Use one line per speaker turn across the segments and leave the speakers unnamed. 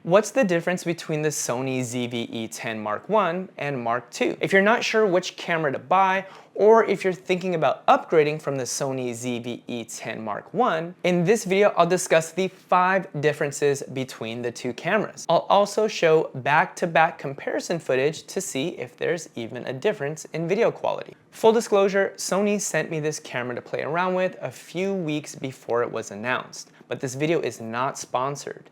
What's the difference between the Sony ZV-E10 Mark I and Mark II? If you're not sure which camera to buy, or if you're thinking about upgrading from the Sony ZV-E10 Mark I, in this video I'll discuss the 5 differences between the two cameras. I'll also show back-to-back comparison footage to see if there's even a difference in video quality. Full disclosure, Sony sent me this camera to play around with a few weeks before it was announced, but this video is not sponsored.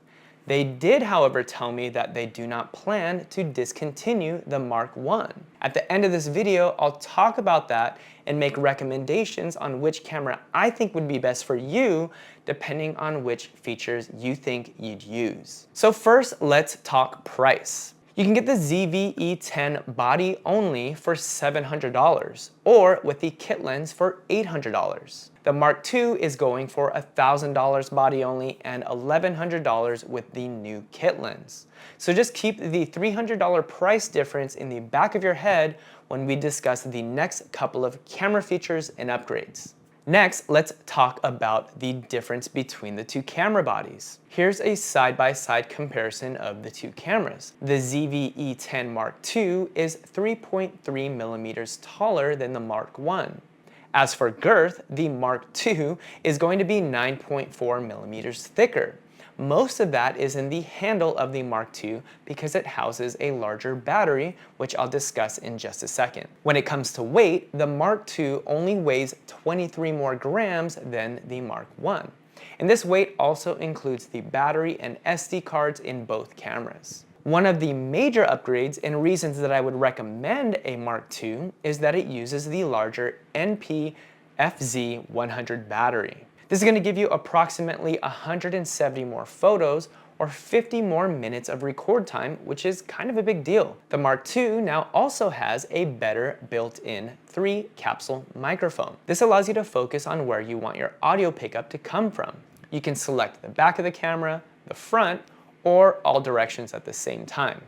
They did, however, tell me that they do not plan to discontinue the Mark I. At the end of this video, I'll talk about that and make recommendations on which camera I think would be best for you, depending on which features you think you'd use. So first, let's talk price. You can get the ZV-E10 body only for $700, or with the kit lens for $800. The Mark II is going for $1,000 body only and $1,100 with the new kit lens. So just keep the $300 price difference in the back of your head when we discuss the next couple of camera features and upgrades. Next, let's talk about the difference between the two camera bodies. Here's a side-by-side comparison of the two cameras. The ZV-E10 Mark II is 3.3 millimeters taller than the Mark I. As for girth, the Mark II is going to be 9.4 millimeters thicker. Most of that is in the handle of the Mark II because it houses a larger battery, which I'll discuss in just a second. When it comes to weight, the Mark II only weighs 23 more grams than the Mark I. And this weight also includes the battery and SD cards in both cameras. One of the major upgrades and reasons that I would recommend a Mark II is that it uses the larger NP-FZ100 battery. This is going to give you approximately 170 more photos or 50 more minutes of record time, which is kind of a big deal. The Mark II now also has a better built-in 3-capsule microphone. This allows you to focus on where you want your audio pickup to come from. You can select the back of the camera, the front, or all directions at the same time.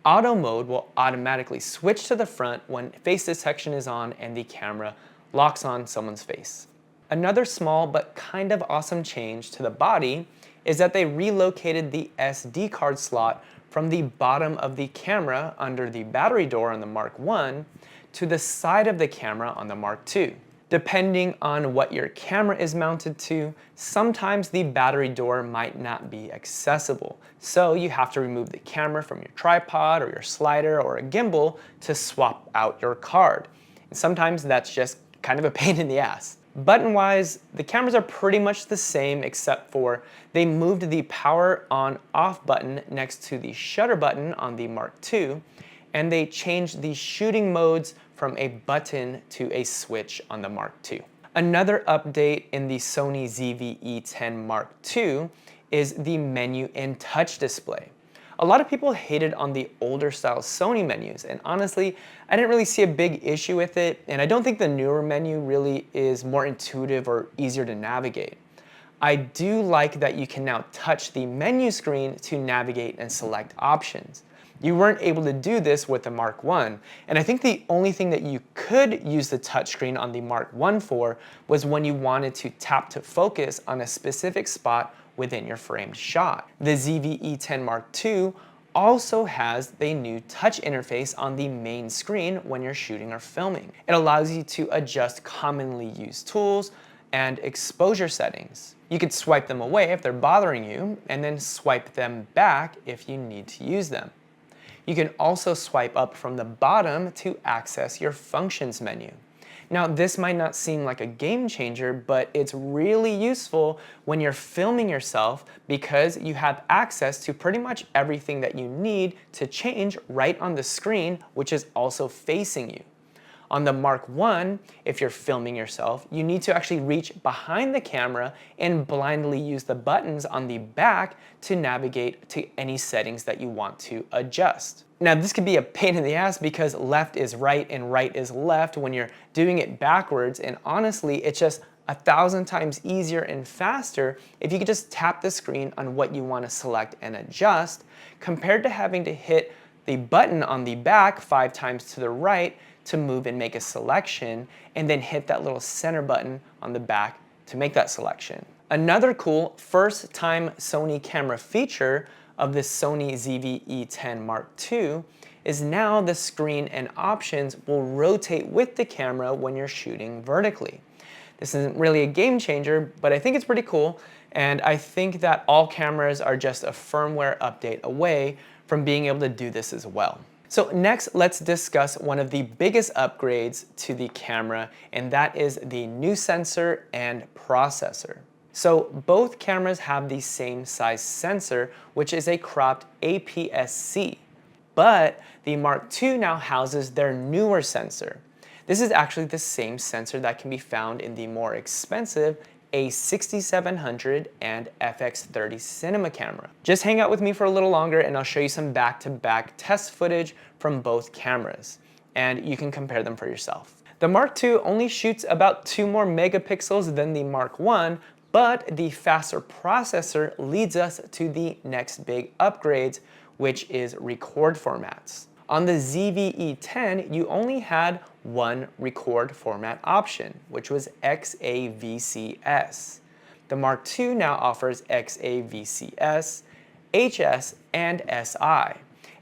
Auto mode will automatically switch to the front when face detection is on and the camera locks on someone's face. Another small but kind of awesome change to the body is that they relocated the SD card slot from the bottom of the camera under the battery door on the Mark I to the side of the camera on the Mark II. Depending on what your camera is mounted to, sometimes the battery door might not be accessible. So you have to remove the camera from your tripod or your slider or a gimbal to swap out your card. And sometimes that's just kind of a pain in the ass. Button-wise, the cameras are pretty much the same except for they moved the power on-off button next to the shutter button on the Mark II, and they changed the shooting modes from a button to a switch on the Mark II. Another update in the Sony ZV-E10 Mark II is the menu and touch display. A lot of people hated on the older style Sony menus, and honestly, I didn't really see a big issue with it, and I don't think the newer menu really is more intuitive or easier to navigate. I do like that you can now touch the menu screen to navigate and select options. You weren't able to do this with the Mark I, and I think the only thing that you could use the touchscreen on the Mark I for was when you wanted to tap to focus on a specific spot within your framed shot. The ZV-E10 Mark II also has the new touch interface on the main screen when you're shooting or filming. It allows you to adjust commonly used tools and exposure settings. You could swipe them away if they're bothering you, and then swipe them back if you need to use them. You can also swipe up from the bottom to access your functions menu. Now, this might not seem like a game changer, but it's really useful when you're filming yourself because you have access to pretty much everything that you need to change right on the screen, which is also facing you. On the Mark I, if you're filming yourself, you need to actually reach behind the camera and blindly use the buttons on the back to navigate to any settings that you want to adjust. Now, this could be a pain in the ass because left is right and right is left when you're doing it backwards, and honestly, it's just 1,000 times easier and faster if you could just tap the screen on what you want to select and adjust, compared to having to hit the button on the back 5 times to the right to move and make a selection, and then hit that little center button on the back to make that selection. Another cool first-time Sony camera feature of the Sony ZV-E10 Mark II is now the screen and options will rotate with the camera when you're shooting vertically. This isn't really a game changer, but I think it's pretty cool, and I think that all cameras are just a firmware update away from being able to do this as well. So next, let's discuss one of the biggest upgrades to the camera, and that is the new sensor and processor. So both cameras have the same size sensor, which is a cropped APS-C, but the Mark II now houses their newer sensor. This is actually the same sensor that can be found in the more expensive A6700 and FX30 cinema camera. Just hang out with me for a little longer and I'll show you some back-to-back test footage from both cameras, and you can compare them for yourself. The Mark II only shoots about 2 more megapixels than the Mark I, but the faster processor leads us to the next big upgrades, which is record formats. On the ZV-E10, you only had one record format option, which was XAVCS. The Mark II now offers XAVCS, HS, and SI.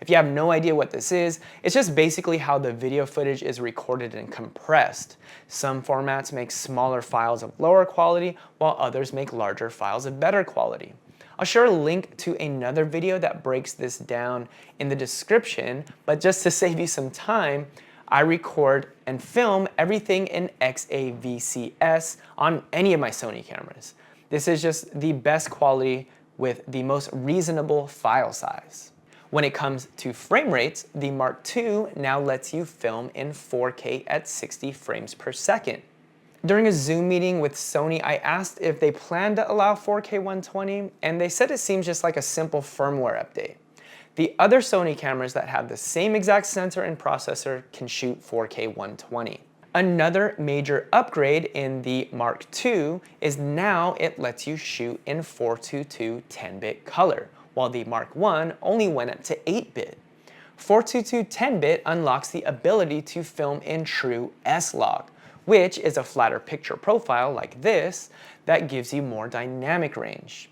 If you have no idea what this is, it's just basically how the video footage is recorded and compressed. Some formats make smaller files of lower quality, while others make larger files of better quality. I'll share a link to another video that breaks this down in the description, but just to save you some time, I record and film everything in XAVCS on any of my Sony cameras. This is just the best quality with the most reasonable file size. When it comes to frame rates, the Mark II now lets you film in 4K at 60 frames per second. During a Zoom meeting with Sony, I asked if they plan to allow 4K 120, and they said it seems just like a simple firmware update. The other Sony cameras that have the same exact sensor and processor can shoot 4K 120. Another major upgrade in the Mark II is now it lets you shoot in 422 10-bit color, while the Mark I only went up to 8-bit. 422 10-bit unlocks the ability to film in true S-Log, which is a flatter picture profile like this that gives you more dynamic range.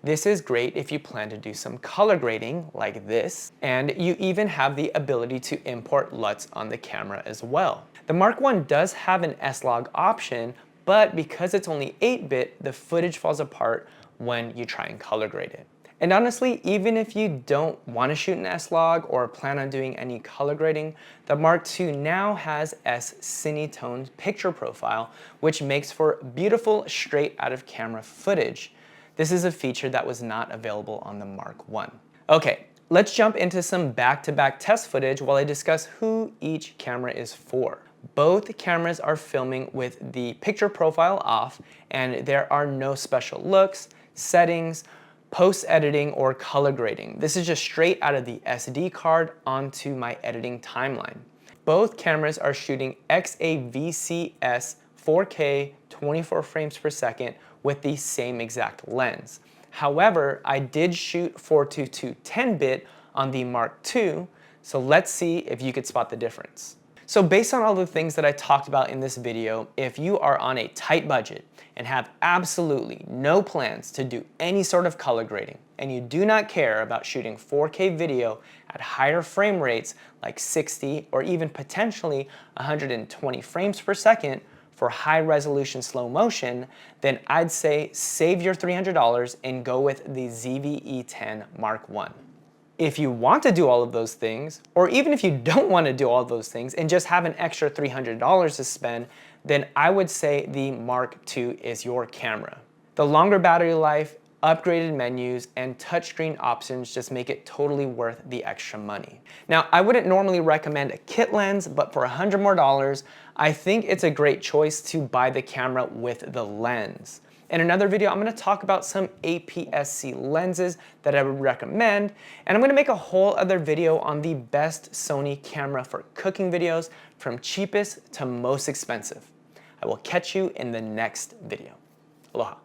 This is great if you plan to do some color grading like this, and you even have the ability to import LUTs on the camera as well. The Mark I does have an S-Log option, but because it's only 8-bit, the footage falls apart when you try and color grade it. And honestly, even if you don't want to shoot an S-Log or plan on doing any color grading, the Mark II now has S-Cinetoned picture profile, which makes for beautiful straight out of camera footage. This is a feature that was not available on the Mark I. Okay, let's jump into some back-to-back test footage while I discuss who each camera is for. Both cameras are filming with the picture profile off, and there are no special looks, settings, post-editing, or color grading. This is just straight out of the SD card onto my editing timeline. Both cameras are shooting XAVCS 4K 24 frames per second with the same exact lens. However, I did shoot 422 10-bit on the Mark II, so let's see if you could spot the difference. So based on all the things that I talked about in this video, if you are on a tight budget and have absolutely no plans to do any sort of color grading, and you do not care about shooting 4K video at higher frame rates like 60 or even potentially 120 frames per second for high resolution slow motion, then I'd say save your $300 and go with the ZV-E10 Mark I. If you want to do all of those things, or even if you don't want to do all of those things and just have an extra $300 to spend, then I would say the Mark II is your camera. The longer battery life, upgraded menus, and touchscreen options just make it totally worth the extra money. Now, I wouldn't normally recommend a kit lens, but for $100 more, I think it's a great choice to buy the camera with the lens. In another video, I'm going to talk about some APS-C lenses that I would recommend, and I'm going to make a whole other video on the best Sony camera for cooking videos from cheapest to most expensive. I will catch you in the next video. Aloha.